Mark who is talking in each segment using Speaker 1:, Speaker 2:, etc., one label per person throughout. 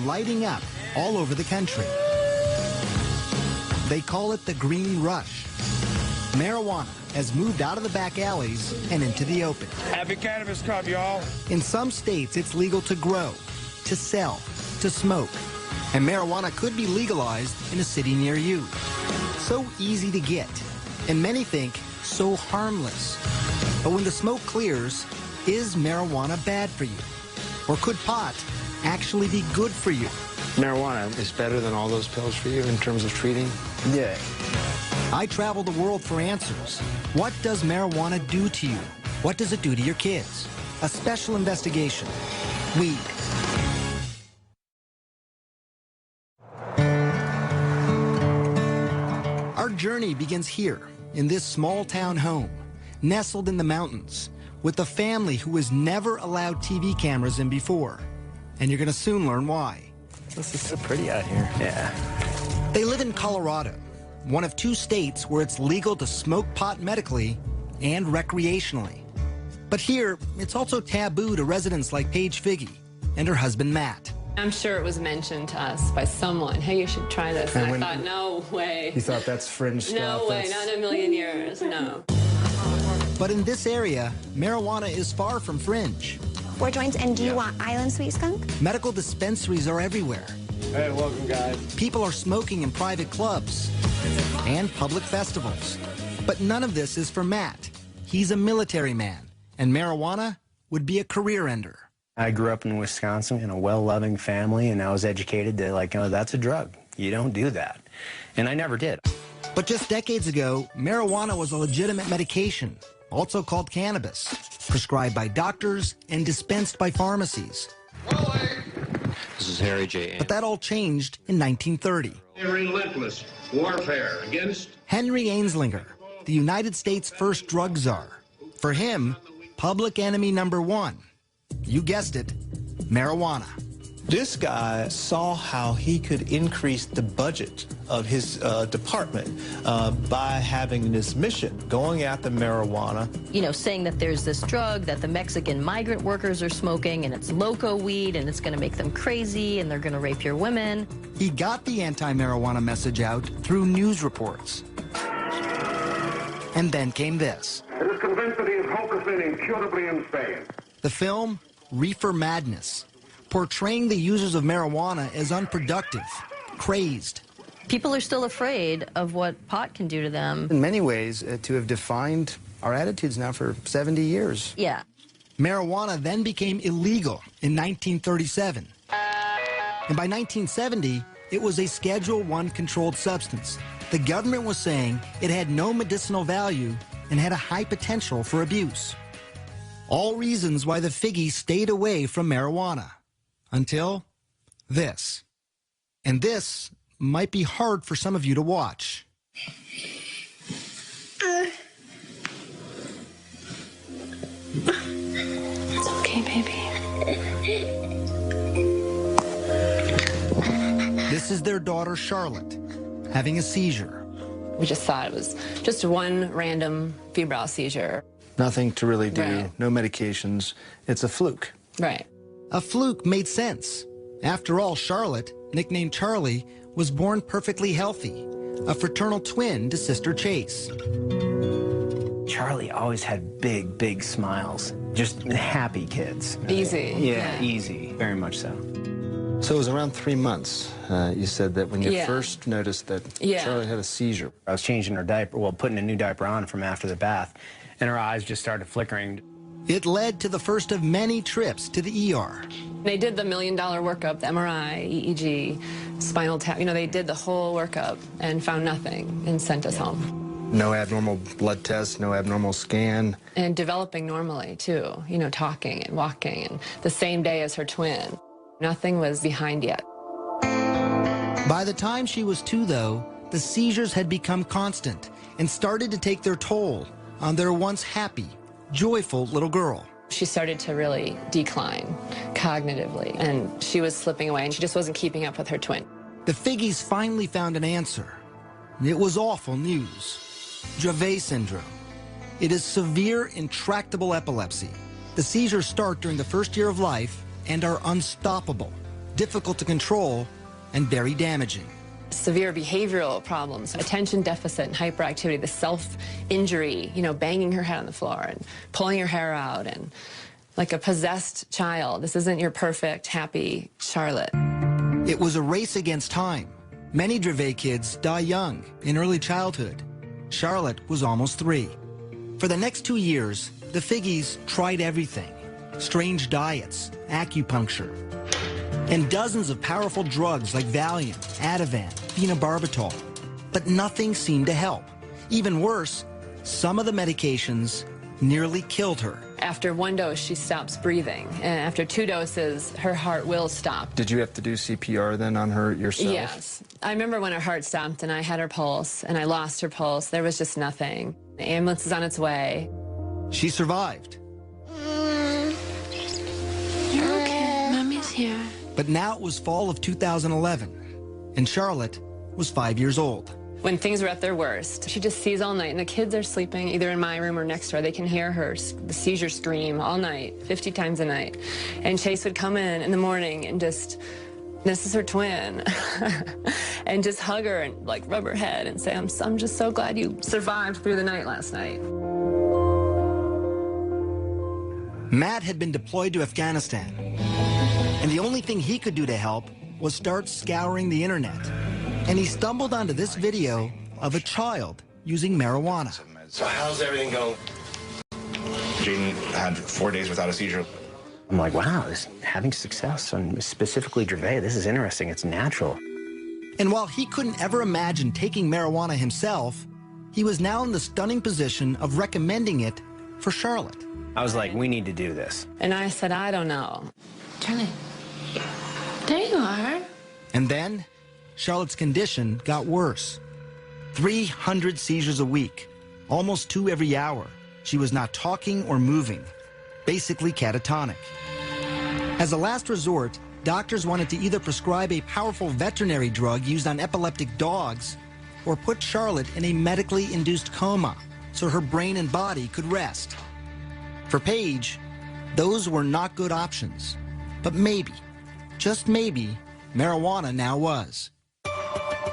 Speaker 1: lighting up all over the country. They call it the green rush. Marijuana has moved out of the back alleys and into the open.
Speaker 2: Happy Cannabis Cup, y'all.
Speaker 1: In some states, it's legal to grow, to sell, to smoke. And marijuana could be legalized in a city near you. So easy to get, and many think so harmless. But when the smoke clears, is marijuana bad for you? Or could pot actually be good for you?
Speaker 3: Marijuana is better than all those pills for you in terms of treating?
Speaker 4: Yeah.
Speaker 1: I travel the world for answers. What does marijuana do to you? What does it do to your kids? A special investigation. Weed. Our journey begins here, in this small town home, nestled in the mountains, with a family who has never allowed TV cameras in before. And you're going to soon learn why.
Speaker 4: This is so pretty out here. Yeah.
Speaker 1: They live in Colorado, one of 2 states where it's legal to smoke pot medically and recreationally. But here, it's also taboo to residents like Paige Figge and her husband, Matt.
Speaker 5: I'm sure it was mentioned to us by someone, hey, you should try this. And I thought, no way.
Speaker 4: You thought that's fringe stuff?
Speaker 5: No way, not in a million years, no.
Speaker 1: But in this area, marijuana is far from fringe.
Speaker 6: 4 joints, and do you want Island Sweet Skunk?
Speaker 1: Medical dispensaries are everywhere.
Speaker 3: Hey, welcome, guys.
Speaker 1: People are smoking in private clubs and public festivals. But none of this is for Matt. He's a military man, and marijuana would be a career ender.
Speaker 4: I grew up in Wisconsin in a well-loving family, and I was educated that, like, oh, that's a drug. You don't do that. And I never did.
Speaker 1: But just decades ago, marijuana was a legitimate medication, also called cannabis, prescribed by doctors and dispensed by pharmacies.
Speaker 7: This is Harry J.
Speaker 1: But that all changed in 1930.
Speaker 8: A relentless warfare against
Speaker 1: Henry Anslinger, the United States' first drug czar. For him, public enemy number 1. You guessed it, marijuana.
Speaker 9: This guy saw how he could increase the budget of his department by having this mission, going after marijuana.
Speaker 10: You know, saying that there's this drug that the Mexican migrant workers are smoking, and it's loco weed, and it's going to make them crazy, and they're going to rape your women.
Speaker 1: He got the anti-marijuana message out through news reports. And then came this.
Speaker 8: It is convinced that he is hopelessly and incurably insane.
Speaker 1: The film, Reefer Madness, portraying the users of marijuana as unproductive, crazed.
Speaker 10: People are still afraid of what pot can do to them.
Speaker 4: In many ways, to have defined our attitudes now for 70 years.
Speaker 10: Yeah.
Speaker 1: Marijuana then became illegal in 1937. And by 1970, it was a Schedule I controlled substance. The government was saying it had no medicinal value and had a high potential for abuse. All reasons why the Figgies stayed away from marijuana. Until this. And this might be hard for some of you to watch.
Speaker 5: It's okay, baby.
Speaker 1: This is their daughter, Charlotte, having a seizure.
Speaker 5: We just thought it was just one random febrile seizure.
Speaker 4: Nothing to really do,
Speaker 5: Right.
Speaker 4: no medications. It's a fluke.
Speaker 5: Right.
Speaker 1: A fluke made sense. After all, Charlotte, nicknamed Charlie, was born perfectly healthy, a fraternal twin to sister Chase.
Speaker 4: Charlie always had big, big smiles. Just happy kids.
Speaker 5: Easy.
Speaker 4: Yeah, easy. Very much so. So it was around 3 months, you said, that when you
Speaker 5: Yeah.
Speaker 4: first noticed that
Speaker 5: Yeah.
Speaker 4: Charlie had a seizure.
Speaker 11: I was changing her diaper, well, putting a new diaper on from after the bath, and her eyes just started flickering.
Speaker 1: It led to the first of many trips to the ER.
Speaker 5: They did the $1 million workup, the MRI, EEG, spinal tap. You know, they did the whole workup and found nothing and sent us home.
Speaker 4: No abnormal blood test, no abnormal scan.
Speaker 5: And developing normally, too. You know, talking and walking, and the same day as her twin. Nothing was behind yet.
Speaker 1: By the time she was 2, though, the seizures had become constant and started to take their toll on their once happy, joyful little girl.
Speaker 5: She started to really decline cognitively, and she was slipping away, and she just wasn't keeping up with her twin.
Speaker 1: The Figgies finally found an answer. It was awful news. Dravet syndrome. It is severe, intractable epilepsy. The seizures start during the first year of life and are unstoppable. difficult to control, and very damaging.
Speaker 5: Severe behavioral problems, attention deficit and hyperactivity, the self-injury, you know, banging her head on the floor and pulling her hair out, and like a possessed child. This isn't your perfect, happy Charlotte.
Speaker 1: It was a race against time. Many Dravet kids die young, in early childhood. Charlotte was almost 3. For the next 2 years, the Figgies tried everything. Strange diets, acupuncture, and dozens of powerful drugs like Valium, Ativan, phenobarbital. But nothing seemed to help. Even worse, some of the medications nearly killed her.
Speaker 5: After 1 dose, she stops breathing. And after 2 doses, her heart will stop.
Speaker 12: Did you have to do CPR then on her yourself?
Speaker 5: Yes. I remember when her heart stopped and I had her pulse and I lost her pulse. There was just nothing. The ambulance is on its way.
Speaker 1: She survived.
Speaker 5: You're okay. Mommy's here.
Speaker 1: But now it was fall of 2011, and Charlotte was 5 years old.
Speaker 5: When things were at their worst, she just sees all night, and the kids are sleeping either in my room or next door. They can hear her, the seizure scream all night, 50 times a night. And Chase would come in the morning and just, this is her twin, and just hug her and like rub her head and say, I'm just so glad you survived through the night last night.
Speaker 1: Matt had been deployed to Afghanistan, and the only thing he could do to help was start scouring the internet. And he stumbled onto this video of a child using marijuana.
Speaker 13: So how's everything going? Jaden had 4 days without a seizure.
Speaker 4: I'm like, wow, this having success on specifically Dravet, this is interesting, it's natural.
Speaker 1: And while he couldn't ever imagine taking marijuana himself, he was now in the stunning position of recommending it for Charlotte.
Speaker 4: I was like, we need to do this.
Speaker 5: And I said, I don't know.
Speaker 14: Charlie, there you are.
Speaker 1: And then Charlotte's condition got worse. 300 seizures a week, almost 2 every hour. She was not talking or moving, basically catatonic. As a last resort, doctors wanted to either prescribe a powerful veterinary drug used on epileptic dogs or put Charlotte in a medically induced coma so her brain and body could rest. For Paige, those were not good options. But maybe, just maybe, marijuana now was.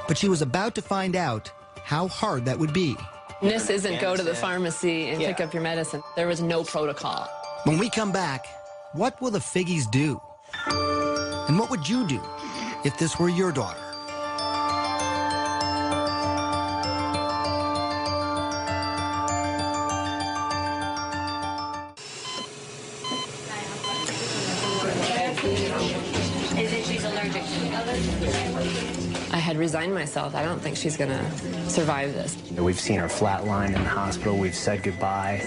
Speaker 1: But she was about to find out how hard that would be.
Speaker 5: This isn't go to the pharmacy and pick up your medicine. There was no protocol.
Speaker 1: When we come back, what will the Figgies do? And what would you do if this were your daughter?
Speaker 5: I had resigned myself. I don't think she's going to survive this.
Speaker 4: We've seen her flatline in the hospital. We've said goodbye.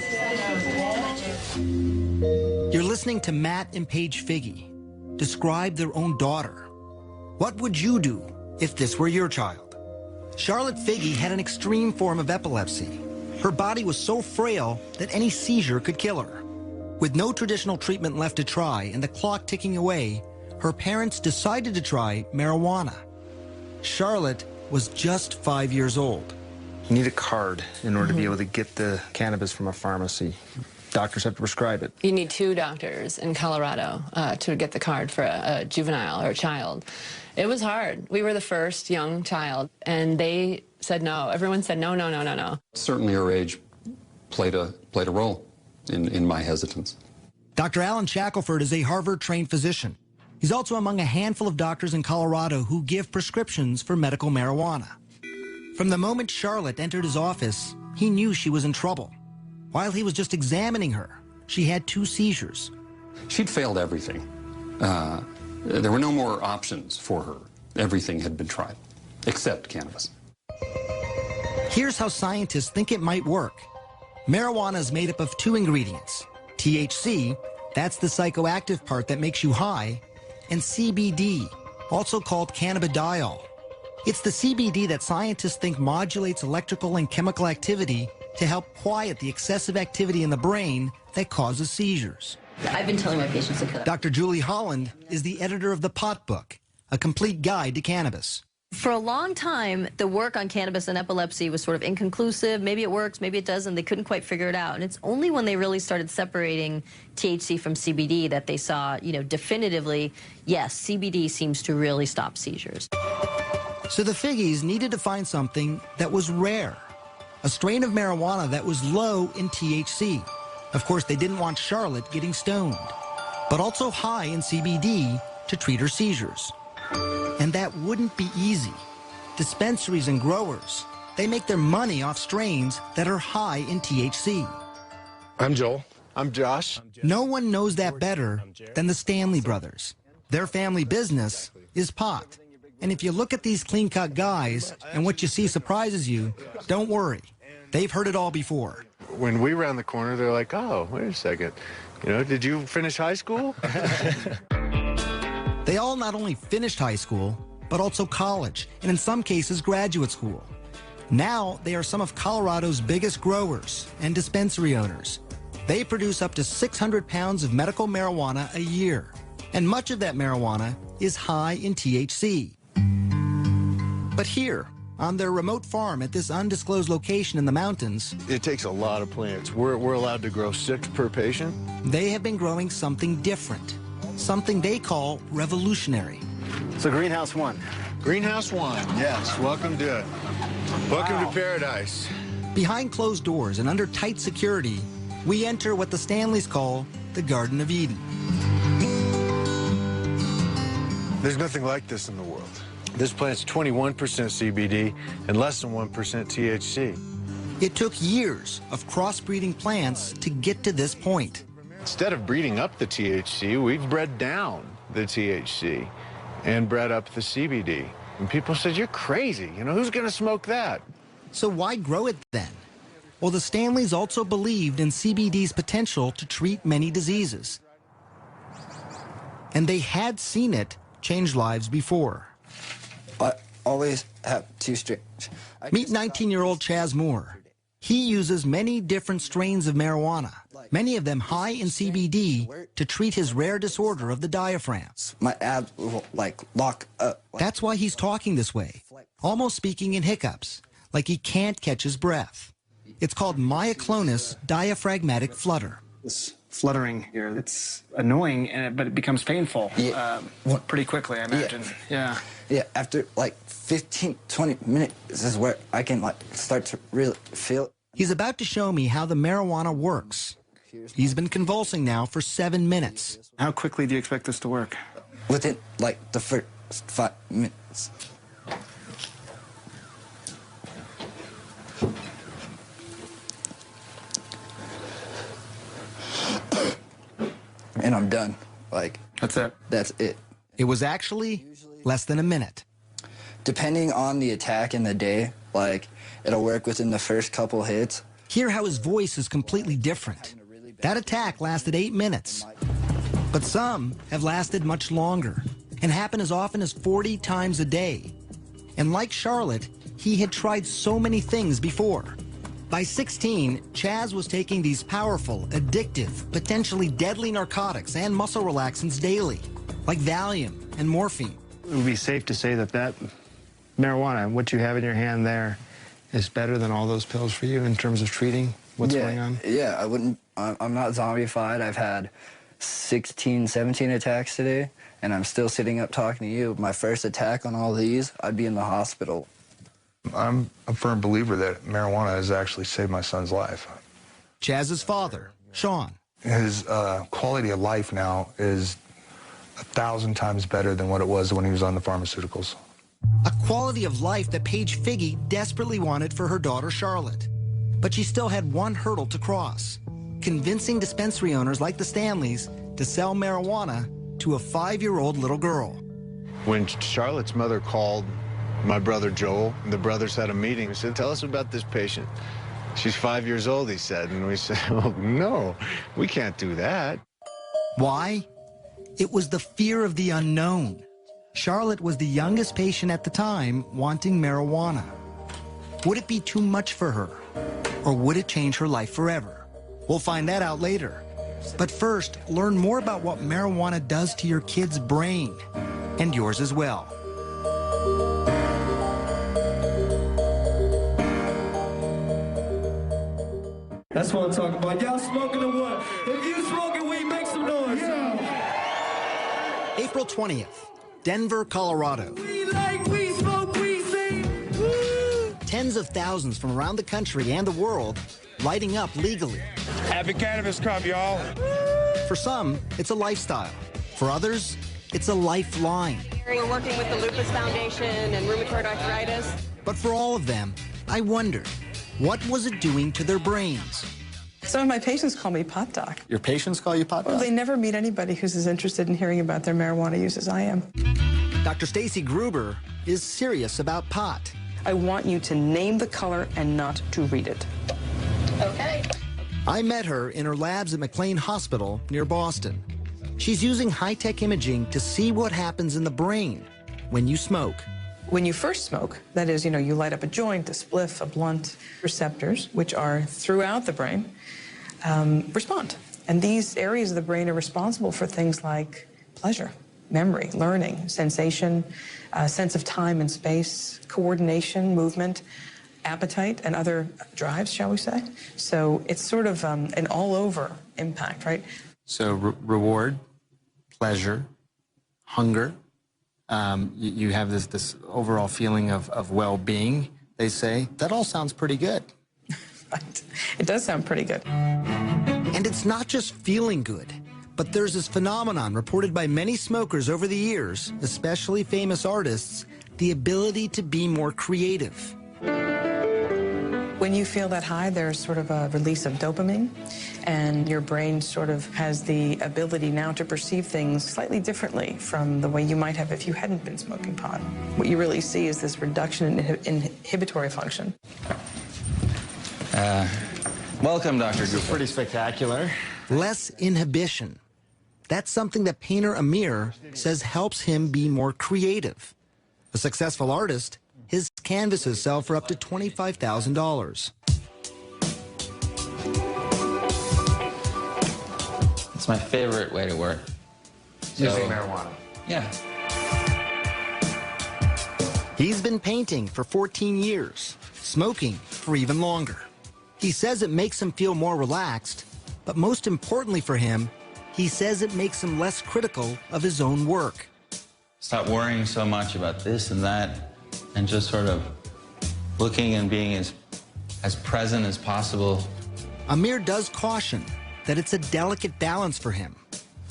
Speaker 1: You're listening to Matt and Paige Figgy describe their own daughter. What would you do if this were your child? Charlotte Figgy had an extreme form of epilepsy. Her body was so frail that any seizure could kill her. With no traditional treatment left to try and the clock ticking away, her parents decided to try marijuana. Charlotte was just 5 years old.
Speaker 12: You need a card in order to be able to get the cannabis from a pharmacy. Doctors have to prescribe it.
Speaker 5: You need 2 doctors in Colorado to get the card for a juvenile or a child. It was hard. We were the first young child, and they said no. Everyone said no, no, no, no, no.
Speaker 15: Certainly her age played a role in my hesitance.
Speaker 1: Dr. Alan Shackelford is a Harvard-trained physician. He's also among a handful of doctors in Colorado who give prescriptions for medical marijuana. From the moment Charlotte entered his office, he knew she was in trouble. While he was just examining her, she had 2 seizures.
Speaker 15: She'd failed everything. There were no more options for her. Everything had been tried, except cannabis.
Speaker 1: Here's how scientists think it might work. Marijuana is made up of 2 ingredients. THC, that's the psychoactive part that makes you high, and CBD, also called cannabidiol. It's the CBD that scientists think modulates electrical and chemical activity to help quiet the excessive activity in the brain that causes seizures.
Speaker 14: I've been telling my patients to cut.
Speaker 1: Dr. Julie Holland is the editor of The Pot Book, a complete guide to cannabis.
Speaker 10: For a long time, the work on cannabis and epilepsy was sort of inconclusive. Maybe it works, maybe it doesn't. They couldn't quite figure it out. And it's only when they really started separating THC from CBD that they saw, definitively, yes, CBD seems to really stop seizures.
Speaker 1: So the Figgies needed to find something that was rare, a strain of marijuana that was low in THC. Of course, they didn't want Charlotte getting stoned, but also high in CBD to treat her seizures. And that wouldn't be easy. Dispensaries and growers, they make their money off strains that are high in THC.
Speaker 3: I'm Joel.
Speaker 12: I'm Josh.
Speaker 1: No one knows that better than the Stanley brothers. Their family business is pot. And if you look at these clean-cut guys and what you see surprises you, don't worry. They've heard it all before.
Speaker 16: When we round the corner, they're like, oh, wait a second. Did you finish high school?
Speaker 1: They all not only finished high school, but also college, and in some cases, graduate school. Now, they are some of Colorado's biggest growers and dispensary owners. They produce up to 600 pounds of medical marijuana a year, and much of that marijuana is high in THC. But here, on their remote farm at this undisclosed location in the mountains,
Speaker 16: it takes a lot of plants. We're allowed to grow 6 per patient.
Speaker 1: They have been growing something different, something they call revolutionary.
Speaker 11: So Greenhouse 1.
Speaker 16: Greenhouse 1, yes. Welcome to paradise.
Speaker 1: Behind closed doors and under tight security, we enter what the Stanleys call the Garden of Eden.
Speaker 16: There's nothing like this in the world. This plant's 21% CBD and less than 1% THC.
Speaker 1: It took years of crossbreeding plants to get to this point.
Speaker 16: Instead of breeding up the THC, we've bred down the THC and bred up the CBD. And people said, you're crazy. Who's going to smoke that?
Speaker 1: So why grow it then? Well, the Stanleys also believed in CBD's potential to treat many diseases. And they had seen it change lives before.
Speaker 17: I always have 2 strains.
Speaker 1: Meet 19-year-old Chaz Moore. He uses many different strains of marijuana, many of them high in CBD, to treat his rare disorder of the diaphragm.
Speaker 17: My abs will, lock up.
Speaker 1: That's why he's talking this way, almost speaking in hiccups, like he can't catch his breath. It's called myoclonus diaphragmatic flutter.
Speaker 11: This fluttering here, it's annoying, but it becomes painful pretty quickly, I imagine. Yeah.
Speaker 17: Yeah, after 15, 20 minutes, this is where I can start to really feel it.
Speaker 1: He's about to show me how the marijuana works. He's been convulsing now for 7 minutes.
Speaker 11: How quickly do you expect this to work?
Speaker 17: Within, the first 5 minutes. And I'm done.
Speaker 11: That's it?
Speaker 17: That's it.
Speaker 1: It was actually less than a minute.
Speaker 17: Depending on the attack in the day, it'll work within the first couple hits.
Speaker 1: Hear how his voice is completely different. That attack lasted 8 minutes. But some have lasted much longer and happen as often as 40 times a day. And like Charlotte, he had tried so many things before. By 16, Chaz was taking these powerful, addictive, potentially deadly narcotics and muscle relaxants daily, like Valium and morphine.
Speaker 11: It would be safe to say that marijuana, what you have in your hand there, is better than all those pills for you in terms of treating what's going on?
Speaker 17: Yeah, I'm not zombified. I've had 16, 17 attacks today, and I'm still sitting up talking to you. My first attack on all these, I'd be in the hospital.
Speaker 18: I'm a firm believer that marijuana has actually saved my son's life.
Speaker 1: Chaz's father, Sean.
Speaker 18: His quality of life now is 1,000 times better than what it was when he was on the pharmaceuticals.
Speaker 1: A quality of life that Paige Figgy desperately wanted for her daughter, Charlotte. But she still had one hurdle to cross, convincing dispensary owners like the Stanleys to sell marijuana to a 5-year-old little girl.
Speaker 16: When Charlotte's mother called my brother Joel, and the brothers had a meeting, he said, tell us about this patient. She's 5 years old, he said. And we said, oh, no, we can't do that.
Speaker 1: Why? It was the fear of the unknown. Charlotte was the youngest patient at the time wanting marijuana. Would it be too much for her? Or would it change her life forever? We'll find that out later. But first, learn more about what marijuana does to your kid's brain, and yours as well.
Speaker 19: That's what I'm talking about. Y'all smoking or what? If you smoking weed, make some noise.
Speaker 1: April 20th, Denver, Colorado.
Speaker 19: We like we smoke, we sing. Woo!
Speaker 1: Tens of thousands from around the country and the world lighting up legally.
Speaker 2: Happy Cannabis Cup, y'all.
Speaker 1: For some, it's a lifestyle. For others, it's a lifeline.
Speaker 20: We're working with the Lupus Foundation and rheumatoid arthritis.
Speaker 1: But for all of them, I wondered, what was it doing to their brains?
Speaker 21: Some of my patients call me pot doc.
Speaker 22: Your patients call you pot doc?
Speaker 21: Well, they never meet anybody who's as interested in hearing about their marijuana use as I am.
Speaker 1: Dr. Stacy Gruber is serious about pot.
Speaker 21: I want you to name the color and not to read it.
Speaker 20: Okay.
Speaker 1: I met her in her labs at McLean Hospital near Boston. She's using high-tech imaging to see what happens in the brain when you smoke.
Speaker 21: When you first smoke, that is, you light up a joint, a spliff, a blunt, receptors, which are throughout the brain, respond. And these areas of the brain are responsible for things like pleasure, memory, learning, sensation, sense of time and space, coordination, movement, appetite, and other drives, shall we say. So it's sort of an all-over impact, right?
Speaker 12: So reward, pleasure, hunger. You have this overall feeling of well-being, they say. That all sounds pretty good.
Speaker 21: Right. It does sound pretty good.
Speaker 1: And it's not just feeling good, but there's this phenomenon reported by many smokers over the years, especially famous artists, the ability to be more creative.
Speaker 21: When you feel that high, there's sort of a release of dopamine, and your brain sort of has the ability now to perceive things slightly differently from the way you might have if you hadn't been smoking pot. What you really see is this reduction in inhibitory function.
Speaker 22: Welcome, Dr. Gupta.
Speaker 12: Pretty spectacular.
Speaker 1: Less inhibition. That's something that painter Amir says helps him be more creative. A successful artist, his canvases sell for up to $25,000.
Speaker 23: It's my favorite way to work.
Speaker 12: Using marijuana.
Speaker 23: Yeah.
Speaker 1: He's been painting for 14 years, smoking for even longer. He says it makes him feel more relaxed, but most importantly for him, he says it makes him less critical of his own work.
Speaker 23: Stop worrying so much about this and that, and just sort of looking and being as present as possible.
Speaker 1: Amir does caution that it's a delicate balance for him.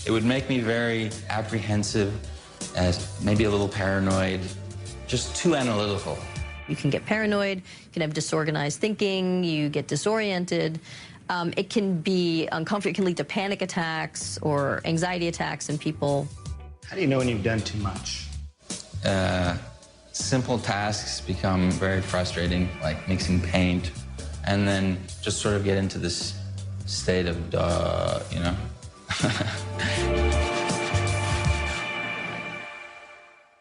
Speaker 23: It would make me very apprehensive, as maybe a little paranoid, just too analytical.
Speaker 10: You can get paranoid, you can have disorganized thinking, you get disoriented. It can be uncomfortable, it can lead to panic attacks or anxiety attacks in people.
Speaker 12: How do you know when you've done too much?
Speaker 23: Simple tasks become very frustrating, like mixing paint, and then just sort of get into this state of, you know?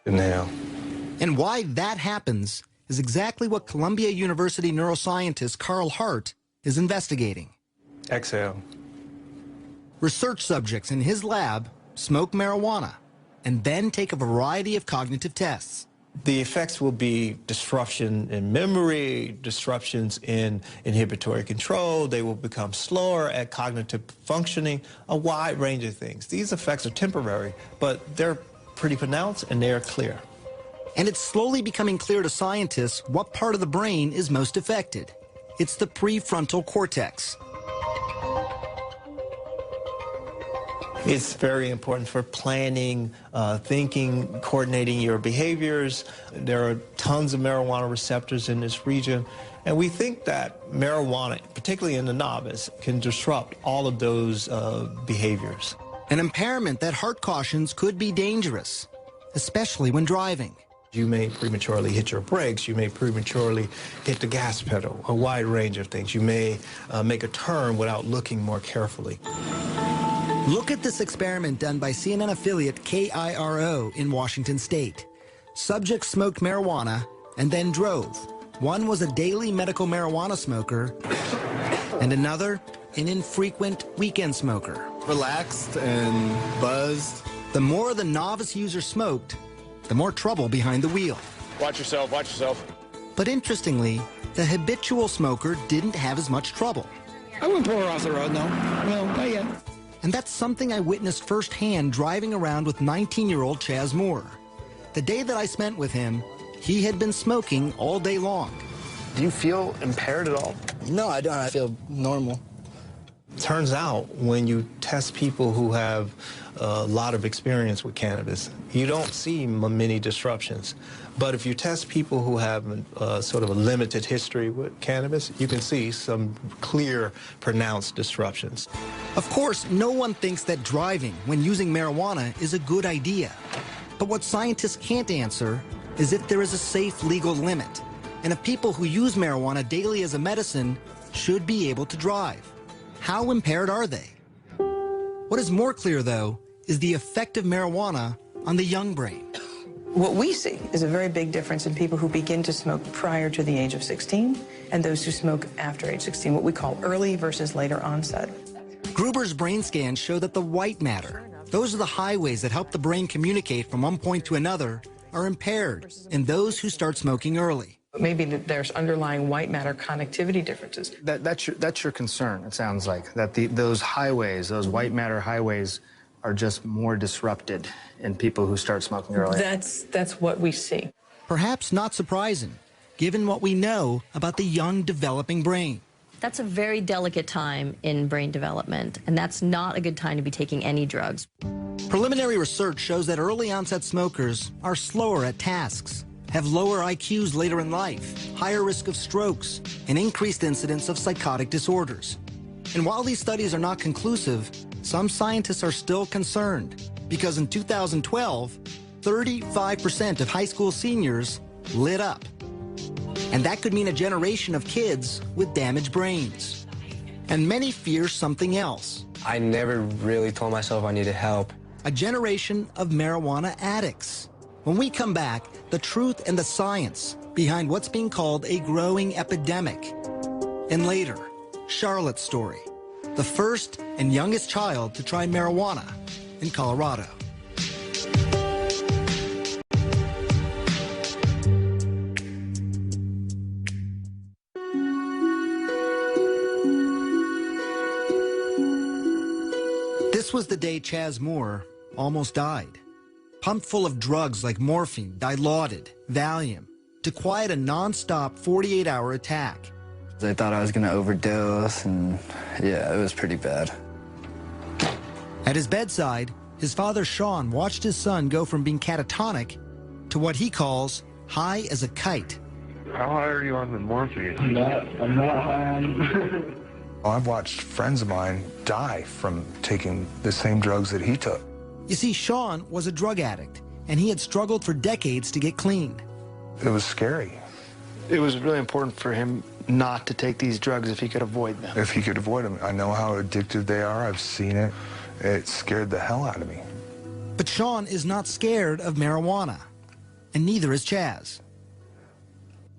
Speaker 12: Nail.
Speaker 1: And why that happens is exactly what Columbia University neuroscientist Carl Hart is investigating.
Speaker 18: Exhale.
Speaker 1: Research subjects in his lab smoke marijuana and then take a variety of cognitive tests.
Speaker 9: The effects will be disruption in memory, disruptions in inhibitory control. They will become slower at cognitive functioning, a wide range of things. These effects are temporary, but they're pretty pronounced and they're clear.
Speaker 1: And it's slowly becoming clear to scientists what part of the brain is most affected. It's the prefrontal cortex.
Speaker 9: It's very important for planning, thinking, coordinating your behaviors. There are tons of marijuana receptors in this region. And we think that marijuana, particularly in the novice, can disrupt all of those behaviors.
Speaker 1: An impairment that Hart cautions could be dangerous, especially when driving.
Speaker 9: You may prematurely hit your brakes. You may prematurely hit the gas pedal, a wide range of things. You may make a turn without looking more carefully.
Speaker 1: Look at this experiment done by CNN affiliate KIRO in Washington State. Subjects smoked marijuana and then drove. One was a daily medical marijuana smoker, and another an infrequent weekend smoker.
Speaker 24: Relaxed and buzzed.
Speaker 1: The more the novice user smoked, the more trouble behind the wheel.
Speaker 2: Watch yourself, watch yourself.
Speaker 1: But interestingly, the habitual smoker didn't have as much trouble.
Speaker 6: I wouldn't pull her off the road, no. No, not yet.
Speaker 1: And that's something I witnessed firsthand driving around with 19-year-old Chaz Moore. The day that I spent with him, he had been smoking all day long.
Speaker 4: Do you feel impaired at all?
Speaker 17: No, I don't. I feel normal.
Speaker 9: Turns out when you test people who have a lot of experience with cannabis, you don't see many disruptions. But if you test people who have sort of a limited history with cannabis, you can see some clear, pronounced disruptions.
Speaker 1: Of course, no one thinks that driving when using marijuana is a good idea. But what scientists can't answer is if there is a safe legal limit, and if people who use marijuana daily as a medicine should be able to drive. How impaired are they? What is more clear, though, is the effect of marijuana on the young brain.
Speaker 21: What we see is a very big difference in people who begin to smoke prior to the age of 16 and those who smoke after age 16, what we call early versus later onset.
Speaker 1: Gruber's brain scans show that the white matter, those are the highways that help the brain communicate from one point to another, are impaired in those who start smoking early.
Speaker 21: Maybe there's underlying white matter connectivity differences.
Speaker 12: That's your concern, it sounds like, that those highways, those white matter highways, are just more disrupted in people who start smoking early.
Speaker 21: That's what we see.
Speaker 1: Perhaps not surprising, given what we know about the young developing brain.
Speaker 10: That's a very delicate time in brain development, and that's not a good time to be taking any drugs.
Speaker 1: Preliminary research shows that early onset smokers are slower at tasks, have lower IQs later in life, higher risk of strokes, and increased incidence of psychotic disorders. And while these studies are not conclusive, some scientists are still concerned because in 2012, 35% of high school seniors lit up. And that could mean a generation of kids with damaged brains. And many fear something else.
Speaker 4: I never really told myself I needed help.
Speaker 1: A generation of marijuana addicts. When we come back, the truth and the science behind what's being called a growing epidemic. And later, Charlotte's story, the first and youngest child to try marijuana in Colorado. This was the day Chaz Moore almost died. Pumped full of drugs like morphine, Dilaudid, Valium, to quiet a non-stop 48-hour attack.
Speaker 17: I thought I was going to overdose, and yeah, it was pretty bad.
Speaker 1: At his bedside, his father Sean watched his son go from being catatonic to what he calls high as a kite.
Speaker 7: How high are you on the morphine?
Speaker 24: I'm not high on.
Speaker 18: I've watched friends of mine die from taking the same drugs that he took.
Speaker 1: You see, Sean was a drug addict, and he had struggled for decades to get clean.
Speaker 18: It was scary.
Speaker 11: It was really important for him not to take these drugs if he could avoid them.
Speaker 18: If he could avoid them. I know how addictive they are. I've seen it. It scared the hell out of me.
Speaker 1: But Sean is not scared of marijuana, and neither is Chaz.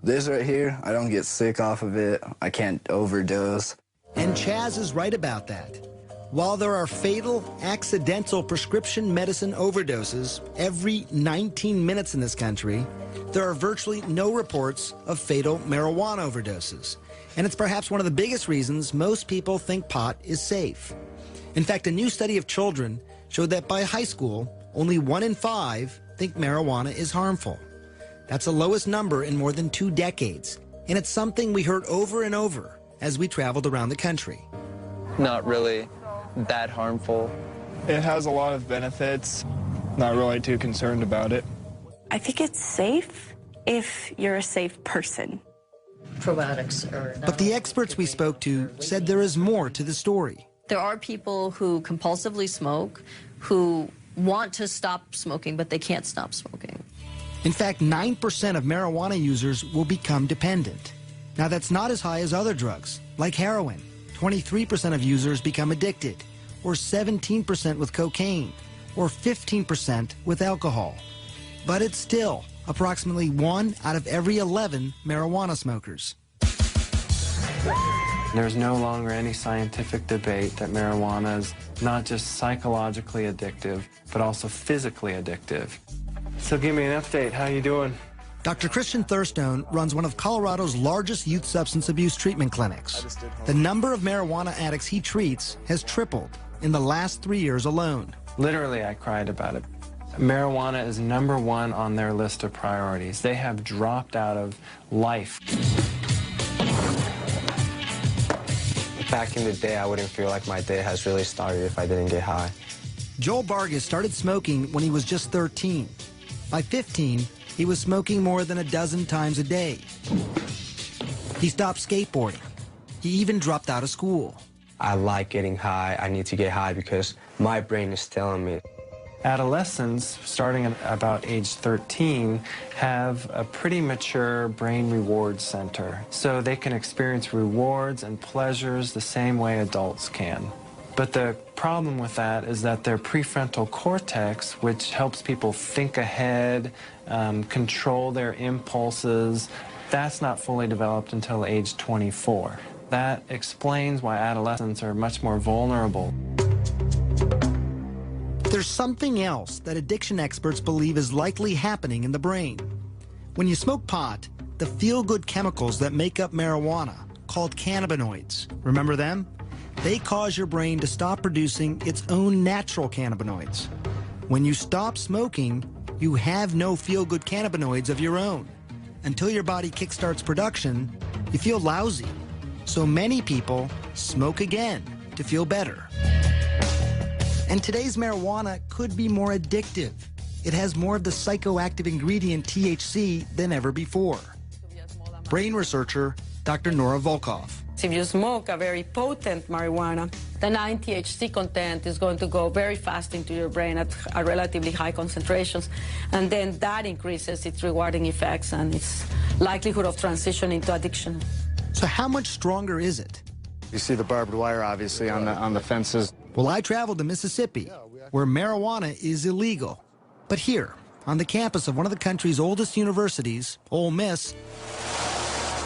Speaker 17: This right here, I don't get sick off of it. I can't overdose.
Speaker 1: And Chaz is right about that. While there are fatal, accidental prescription medicine overdoses every 19 minutes in this country, there are virtually no reports of fatal marijuana overdoses. And it's perhaps one of the biggest reasons most people think pot is safe. In fact, a new study of children showed that by high school, only 1 in 5 think marijuana is harmful. That's the lowest number in more than 2 decades. And it's something we heard over and over as we traveled around the country.
Speaker 8: Not really that harmful.
Speaker 24: It has a lot of benefits. Not really too concerned about it.
Speaker 13: I think it's safe if you're a safe person.
Speaker 10: Probiotics are...
Speaker 1: But the experts we spoke to said there is more to the story.
Speaker 10: There are people who compulsively smoke, who want to stop smoking, but they can't stop smoking.
Speaker 1: In fact, 9% of marijuana users will become dependent. Now, that's not as high as other drugs, like heroin. 23% of users become addicted, or 17% with cocaine, or 15% with alcohol. But it's still approximately 1 out of every 11 marijuana smokers.
Speaker 4: There's no longer any scientific debate that marijuana is not just psychologically addictive, but also physically addictive. So give me an update. How you doing?
Speaker 1: Dr. Christian Thurstone runs one of Colorado's largest youth substance abuse treatment clinics. The number of marijuana addicts he treats has tripled in the last 3 years alone.
Speaker 3: Literally, I cried about it. Marijuana is #1 on their list of priorities. They have dropped out of life.
Speaker 5: Back in the day, I wouldn't feel like my day has really started if I didn't get high.
Speaker 1: Joel Vargas started smoking when he was just 13. By 15, he was smoking more than a dozen times a day. He stopped skateboarding. He even dropped out of school.
Speaker 5: I like getting high. I need to get high because my brain is telling me.
Speaker 3: Adolescents, starting at about age 13, have a pretty mature brain reward center, so they can experience rewards and pleasures the same way adults can. But the problem with that is that their prefrontal cortex, which helps people think ahead, control their impulses, that's not fully developed until age 24. That explains why adolescents are much more vulnerable.
Speaker 1: There's something else that addiction experts believe is likely happening in the brain. When you smoke pot, the feel-good chemicals that make up marijuana, called cannabinoids, remember them? They cause your brain to stop producing its own natural cannabinoids. When you stop smoking, you have no feel-good cannabinoids of your own. Until your body kickstarts production, you feel lousy. So many people smoke again to feel better. And today's marijuana could be more addictive. It has more of the psychoactive ingredient THC than ever before. Brain researcher Dr. Nora Volkov.
Speaker 14: If you smoke a very potent marijuana, the 9-THC content is going to go very fast into your brain at a relatively high concentrations, and then that increases its rewarding effects and its likelihood of transition into addiction.
Speaker 1: So how much stronger is it?
Speaker 12: You see the barbed wire, obviously, on the fences.
Speaker 1: Well, I traveled to Mississippi, where marijuana is illegal. But here, on the campus of one of the country's oldest universities, Ole Miss,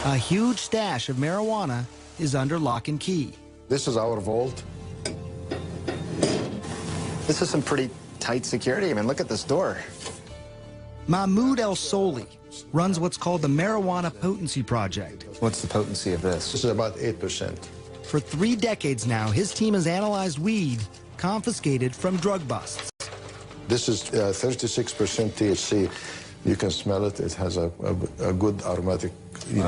Speaker 1: a huge stash of marijuana is under lock and key.
Speaker 15: This is our vault.
Speaker 12: This is some pretty tight security. I mean, look at this door.
Speaker 1: Mahmoud El Soli runs what's called the Marijuana Potency Project.
Speaker 12: What's the potency of this?
Speaker 15: This is about 8%.
Speaker 1: For 3 decades now, his team has analyzed weed confiscated from drug busts.
Speaker 15: This is 36% THC. You can smell it. It has a good aromatic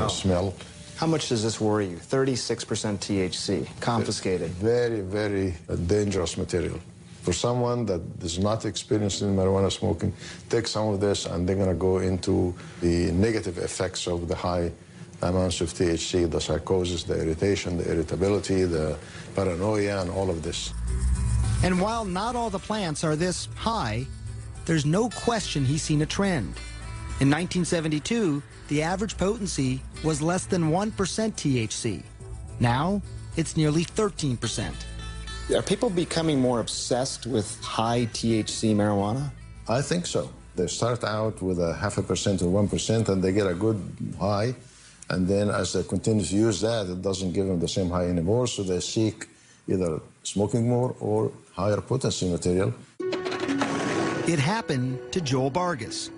Speaker 15: smell.
Speaker 12: How much does this worry you? 36% THC, confiscated.
Speaker 15: Very, very dangerous material. For someone that is not experienced in marijuana smoking, take some of this and they're going to go into the negative effects of the high amounts of THC, the psychosis, the irritation, the irritability, the paranoia, and all of this.
Speaker 1: And while not all the plants are this high, there's no question he's seen a trend. In 1972, the average potency was less than 1% THC. Now, it's nearly 13%.
Speaker 12: Are people becoming more obsessed with high THC marijuana?
Speaker 15: I think so. They start out with a 0.5% or 1%, and they get a good high. And then as they continue to use that, it doesn't give them the same high anymore, so they seek either smoking more or higher potency material.
Speaker 1: It happened to Joel Vargas.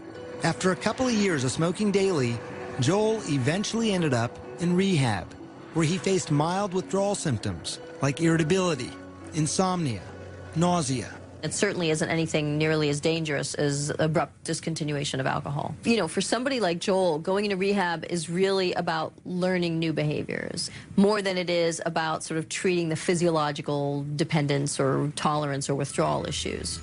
Speaker 1: After a couple of years of smoking daily, Joel eventually ended up in rehab, where he faced mild withdrawal symptoms like irritability, insomnia, nausea.
Speaker 10: It certainly isn't anything nearly as dangerous as abrupt discontinuation of alcohol. You know, for somebody like Joel, going into rehab is really about learning new behaviors, more than it is about sort of treating the physiological dependence or tolerance or withdrawal issues.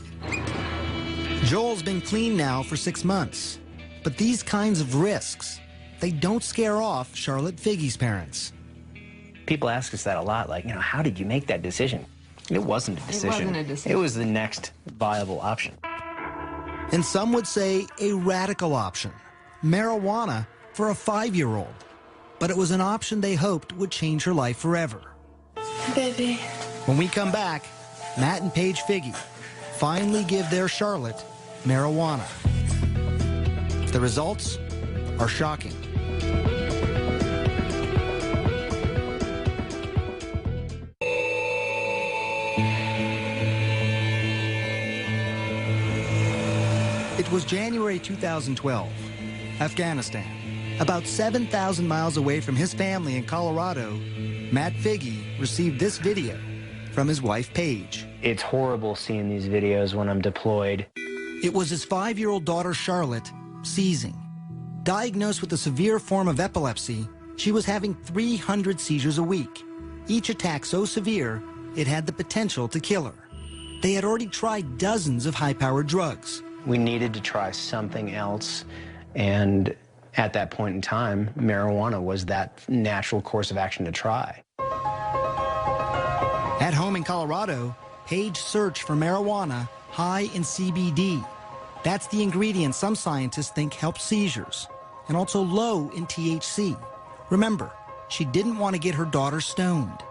Speaker 1: Joel's been clean now for 6 months, but these kinds of risks, they don't scare off Charlotte Figge's parents.
Speaker 4: People ask us that a lot, like, how did you make that decision? It wasn't a decision.
Speaker 10: It wasn't a decision.
Speaker 4: It was the next viable option.
Speaker 1: And some would say a radical option, marijuana for a 5-year-old. But it was an option they hoped would change her life forever.
Speaker 13: Baby.
Speaker 1: When we come back, Matt and Paige Figge finally give their Charlotte marijuana. The results are shocking. It was January 2012. Afghanistan. About 7,000 miles away from his family in Colorado, Matt Figge received this video from his wife, Paige.
Speaker 4: It's horrible seeing these videos when I'm deployed.
Speaker 1: It was his 5-year-old daughter, Charlotte, seizing. Diagnosed with a severe form of epilepsy, she was having 300 seizures a week. Each attack so severe, it had the potential to kill her. They had already tried dozens of high-powered drugs.
Speaker 4: We needed to try something else, and at that point in time, marijuana was that natural course of action to try.
Speaker 1: At home in Colorado, Paige searched for marijuana high in CBD. That's the ingredient some scientists think helps seizures, and also low in THC. Remember, she didn't want to get her daughter stoned.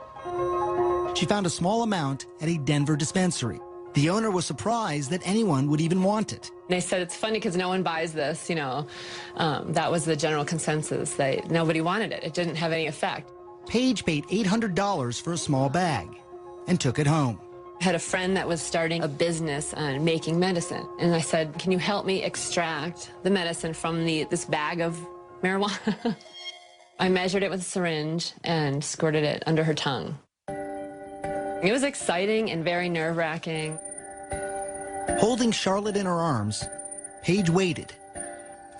Speaker 1: She found a small amount at a Denver dispensary. The owner was surprised that anyone would even want it.
Speaker 16: They said it's funny because no one buys this, you know. That was the general consensus. Nobody wanted it. It didn't have any effect.
Speaker 1: Paige paid $800 for a small bag and took it home.
Speaker 16: I had a friend that was starting a business on making medicine. And I said, can you help me extract the medicine from this bag of marijuana? I measured it with a syringe and squirted it under her tongue. It was exciting and very nerve-wracking.
Speaker 1: Holding Charlotte in her arms, Paige waited.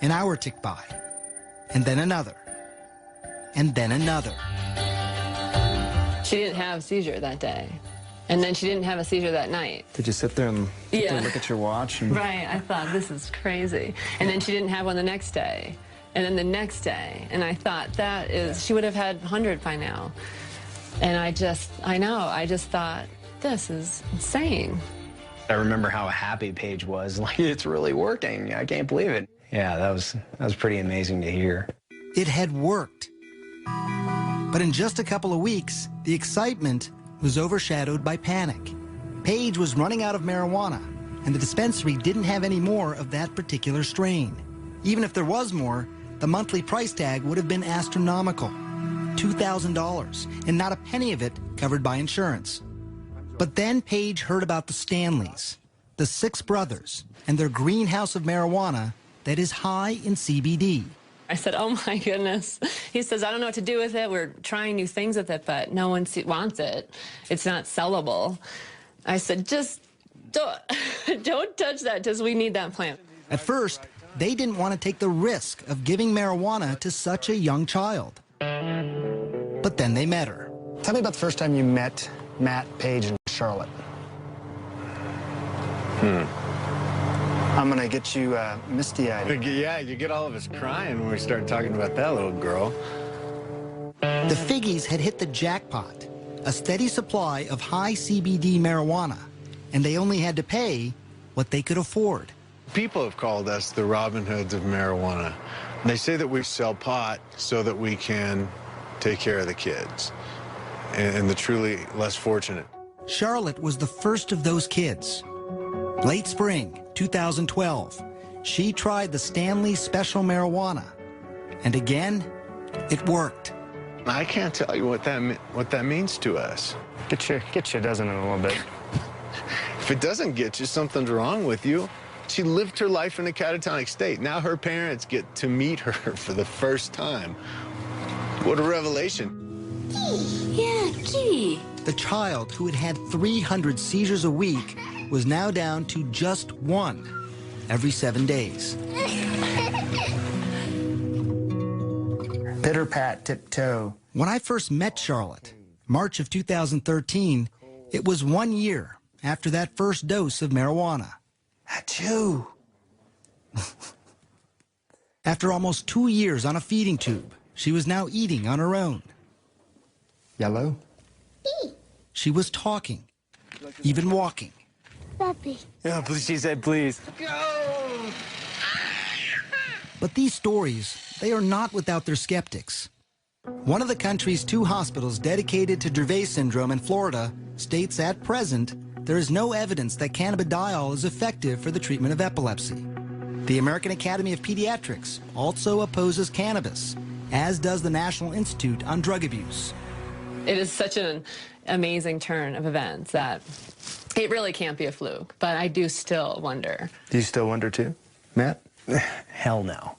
Speaker 1: An hour ticked by, and then another, and then another.
Speaker 16: She didn't have a seizure that day. And then she didn't have a seizure that night.
Speaker 3: Did you sit there and look at your watch? And...
Speaker 16: Right, I thought, this is crazy. And then she didn't have one the next day. And then the next day. And I thought, she would have had 100 by now. And I just thought, this is insane.
Speaker 4: I remember how happy Paige was. Like, it's really working. I can't believe it. Yeah, that was pretty amazing to hear.
Speaker 1: It had worked. But in just a couple of weeks, the excitement was overshadowed by panic. Paige was running out of marijuana, and the dispensary didn't have any more of that particular strain. Even if there was more, the monthly price tag would have been astronomical, $2,000, and not a penny of it covered by insurance. But then Paige heard about the Stanleys, the 6 brothers, and their greenhouse of marijuana that is high in CBD.
Speaker 16: I said, oh my goodness. He says, I don't know what to do with it. We're trying new things with it, but no one wants it. It's not sellable. I said, just don't touch that, because we need that plant.
Speaker 1: At first, they didn't want to take the risk of giving marijuana to such a young child. But then they met her.
Speaker 12: Tell me about the first time you met Matt, Paige, and Charlotte. I'm going to get you misty-eyed.
Speaker 11: Yeah, you get all of us crying when we start talking about that little girl.
Speaker 1: The Figges had hit the jackpot, a steady supply of high CBD marijuana, and they only had to pay what they could afford.
Speaker 11: People have called us the Robin Hoods of marijuana. They say that we sell pot so that we can take care of the kids and the truly less fortunate.
Speaker 1: Charlotte was the first of those kids. Late spring 2012, she tried the Stanley Special Marijuana, and again, it worked.
Speaker 11: I can't tell you what that means to us.
Speaker 3: Get you, doesn't it, a little bit?
Speaker 11: If it doesn't get you, something's wrong with you. She lived her life in a catatonic state. Now her parents get to meet her for the first time. What a revelation.
Speaker 13: Yeah, kitty.
Speaker 1: The child who had had 300 seizures a week was now down to just 1 every 7 days.
Speaker 12: Pitter pat, tiptoe.
Speaker 1: When I first met Charlotte, March of 2013, it was 1 year after that first dose of marijuana.
Speaker 12: Achoo!
Speaker 1: After almost 2 years on a feeding tube, she was now eating on her own.
Speaker 12: Yellow?
Speaker 1: She was talking, even walking.
Speaker 13: Puppy.
Speaker 3: Yeah, please, she said, please.
Speaker 11: Go!
Speaker 1: But these stories, they are not without their skeptics. One of the country's 2 hospitals dedicated to Dravet syndrome in Florida states at present there is no evidence that cannabidiol is effective for the treatment of epilepsy. The American Academy of Pediatrics also opposes cannabis, as does the National Institute on Drug Abuse.
Speaker 16: It is such an amazing turn of events that it really can't be a fluke, but I do still wonder.
Speaker 3: Do you still wonder too, Matt?
Speaker 4: Hell no.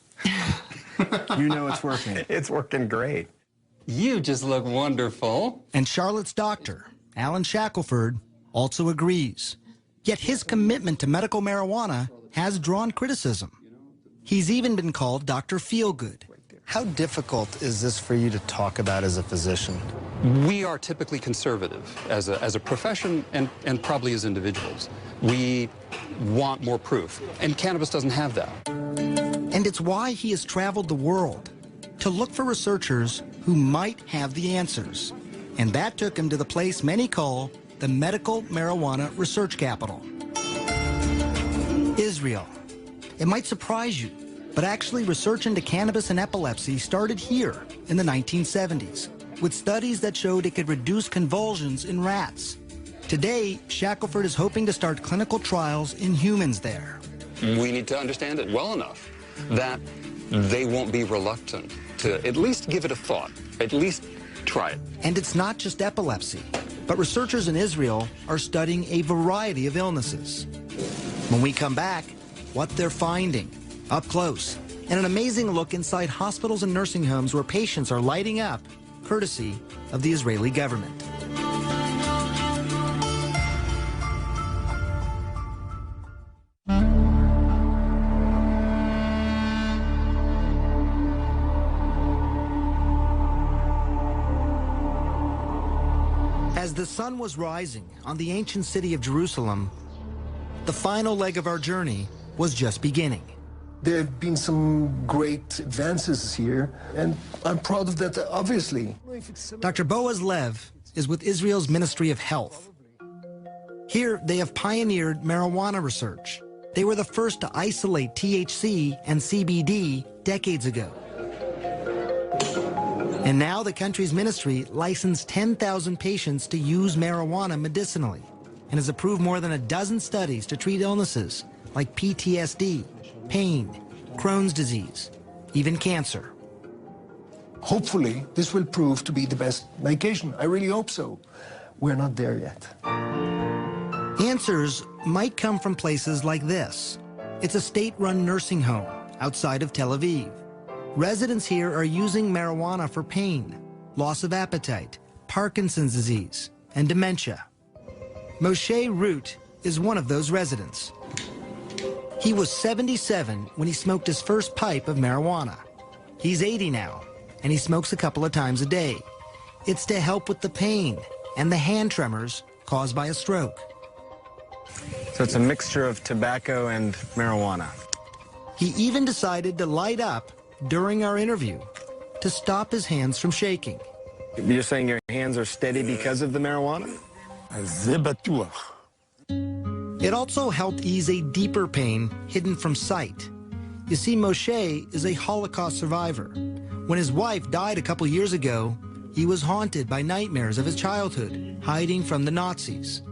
Speaker 19: You know it's working.
Speaker 20: It's working great. You just look wonderful.
Speaker 1: And Charlotte's doctor, Alan Shackelford, also agrees. Yet his commitment to medical marijuana has drawn criticism. He's even been called Dr. Feelgood.
Speaker 22: How difficult is this for you to talk about as a physician?
Speaker 23: We are typically conservative as a profession and probably as individuals. We want more proof, and cannabis doesn't have that.
Speaker 1: And it's why he has traveled the world to look for researchers who might have the answers. And that took him to the place many call the medical marijuana research capital. Israel. It might surprise you, but actually research into cannabis and epilepsy started here in the 1970s, with studies that showed it could reduce convulsions in rats. Today, Shackelford is hoping to start clinical trials in humans there.
Speaker 23: We need to understand it well enough that they won't be reluctant to at least give it a thought, at least try it.
Speaker 1: And it's not just epilepsy, but researchers in Israel are studying a variety of illnesses. When we come back, what they're finding, up close, and an amazing look inside hospitals and nursing homes where patients are lighting up, courtesy of the Israeli government. As the sun was rising on the ancient city of Jerusalem, the final leg of our journey was just beginning.
Speaker 25: There have been some great advances here, and I'm proud of that, obviously.
Speaker 1: Dr. Boaz Lev is with Israel's Ministry of Health. Here, they have pioneered marijuana research. They were the first to isolate THC and CBD decades ago. And now the country's ministry licensed 10,000 patients to use marijuana medicinally and has approved more than a dozen studies to treat illnesses like PTSD, pain, Crohn's disease, even cancer.
Speaker 25: Hopefully, this will prove to be the best medication. I really hope so. We're not there yet.
Speaker 1: Answers might come from places like this. It's a state-run nursing home outside of Tel Aviv. Residents here are using marijuana for pain, loss of appetite, Parkinson's disease, and dementia. Moshe Root is one of those residents. He was 77 when he smoked his first pipe of marijuana. He's 80 now, and he smokes a couple of times a day. It's to help with the pain and the hand tremors caused by a stroke.
Speaker 19: So it's a mixture of tobacco and marijuana.
Speaker 1: He even decided to light up during our interview to stop his hands from shaking.
Speaker 19: You're saying your hands are steady because of the marijuana?
Speaker 1: It also helped ease a deeper pain hidden from sight. You see, Moshe is a Holocaust survivor. When his wife died a couple years ago, he was haunted by nightmares of his childhood, hiding from the Nazis.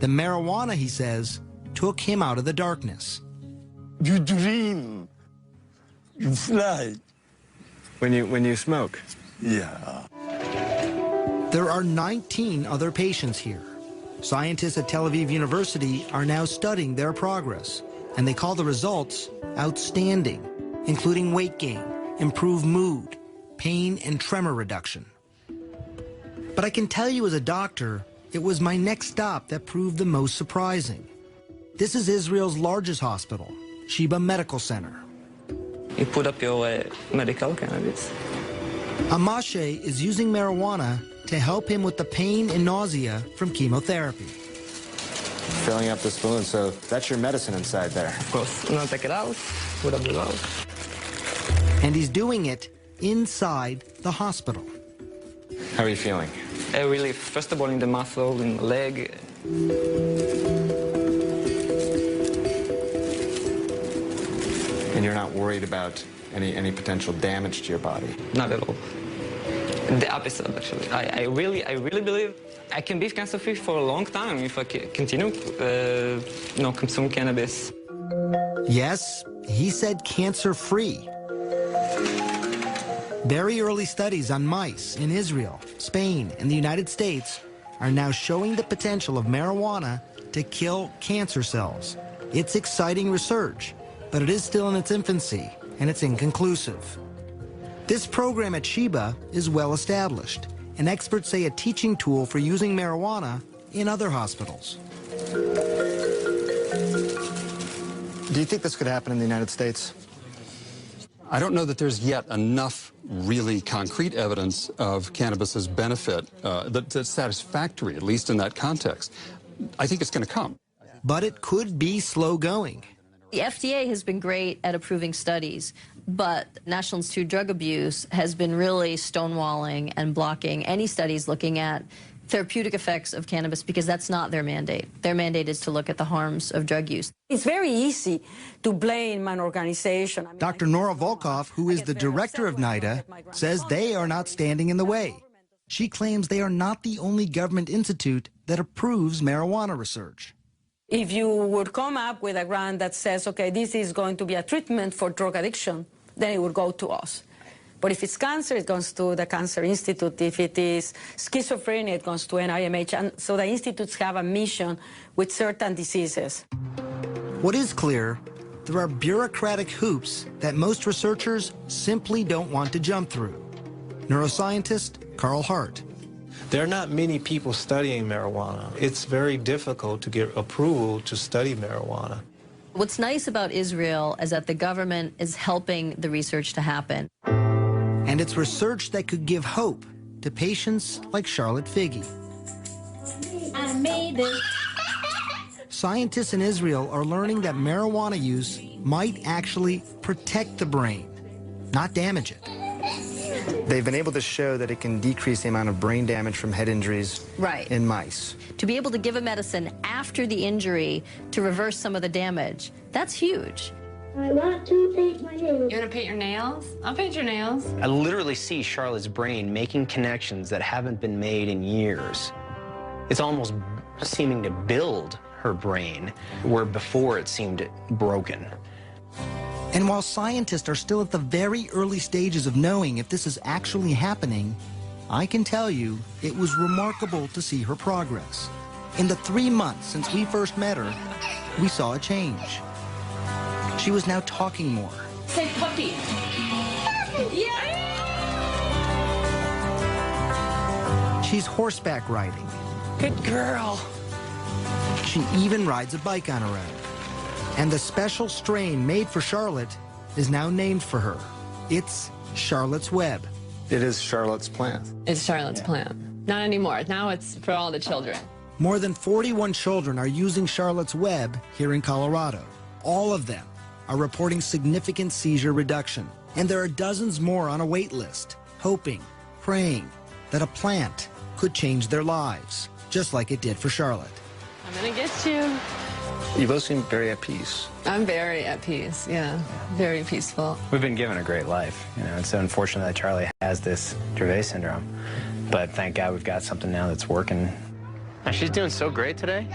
Speaker 1: The marijuana, he says, took him out of the darkness.
Speaker 26: You dream. You fly.
Speaker 19: When you smoke?
Speaker 26: Yeah.
Speaker 1: There are 19 other patients here. Scientists at Tel Aviv University are now studying their progress, and they call the results outstanding, including weight gain, improved mood, pain and tremor reduction. But I can tell you as a doctor, it was my next stop that proved the most surprising. This is Israel's largest hospital, Sheba Medical Center.
Speaker 27: You put up your medical cannabis.
Speaker 1: Amashe is using marijuana to help him with the pain and nausea from chemotherapy.
Speaker 19: Filling up the spoon, so that's your medicine inside there.
Speaker 27: Of course. Now take it out, put up the mouth.
Speaker 1: And he's doing it inside the hospital.
Speaker 19: How are you feeling?
Speaker 27: Relief, first of all, in the muscle, in the leg.
Speaker 19: And you're not worried about any potential damage to your body?
Speaker 27: Not at all. The opposite, actually. I really believe I can be cancer-free for a long time if I continue, consume cannabis.
Speaker 1: Yes, he said cancer-free. Very early studies on mice in Israel, Spain, and the United States are now showing the potential of marijuana to kill cancer cells. It's exciting research, but it is still in its infancy, and it's inconclusive. This program at Sheba is well established, and experts say a teaching tool for using marijuana in other hospitals.
Speaker 22: Do you think this could happen in the United States?
Speaker 23: I don't know that there's yet enough really concrete evidence of cannabis's benefit that's satisfactory, at least in that context. I think it's going to come.
Speaker 1: But it could be slow going.
Speaker 10: The FDA has been great at approving studies, but National Institute of Drug Abuse has been really stonewalling and blocking any studies looking at therapeutic effects of cannabis because that's not their mandate. Their mandate is to look at the harms of drug use.
Speaker 14: It's very easy to blame an organization.
Speaker 1: Dr. Nora Volkov, who is the director of NIDA, says they are not standing in the way. She claims they are not the only government institute that approves marijuana research.
Speaker 14: If you would come up with a grant that says, okay, this is going to be a treatment for drug addiction, then it would go to us. But if it's cancer, it goes to the Cancer Institute. If it is schizophrenia, it goes to NIMH. And so the institutes have a mission with certain diseases.
Speaker 1: What is clear, there are bureaucratic hoops that most researchers simply don't want to jump through. Neuroscientist Carl Hart.
Speaker 2: There are not many people studying marijuana. It's very difficult to get approval to study marijuana.
Speaker 10: What's nice about Israel is that the government is helping the research to happen.
Speaker 1: And it's research that could give hope to patients like Charlotte Figge.
Speaker 6: I made it.
Speaker 1: Scientists in Israel are learning that marijuana use might actually protect the brain, not damage it.
Speaker 22: They've been able to show that it can decrease the amount of brain damage from head injuries in mice.
Speaker 10: To be able to give a medicine after the injury to reverse some of the damage, that's huge.
Speaker 6: I want to paint my nails.
Speaker 16: You want to paint your nails? I'll paint your nails.
Speaker 4: I literally see Charlotte's brain making connections that haven't been made in years. It's almost seeming to build her brain where before it seemed broken.
Speaker 1: And while scientists are still at the very early stages of knowing if this is actually happening, I can tell you it was remarkable to see her progress. In the 3 months since we first met her, we saw a change. She was now talking more.
Speaker 16: Say puppy. Yeah.
Speaker 1: She's horseback riding.
Speaker 14: Good girl.
Speaker 1: She even rides a bike on her own. And the special strain made for Charlotte is now named for her. It's Charlotte's Web.
Speaker 19: It is Charlotte's plant.
Speaker 16: It's Charlotte's plant. Not anymore. Now it's for all the children.
Speaker 1: More than 41 children are using Charlotte's Web here in Colorado. All of them are reporting significant seizure reduction. And there are dozens more on a wait list, hoping, praying that a plant could change their lives, just like it did for Charlotte.
Speaker 16: I'm gonna get you.
Speaker 19: You both seem very at peace.
Speaker 16: I'm very at peace, yeah. Very peaceful.
Speaker 4: We've been given a great life. You know, it's unfortunate that Charlie has this Dravet syndrome, but thank God we've got something now that's working. And she's doing so great today.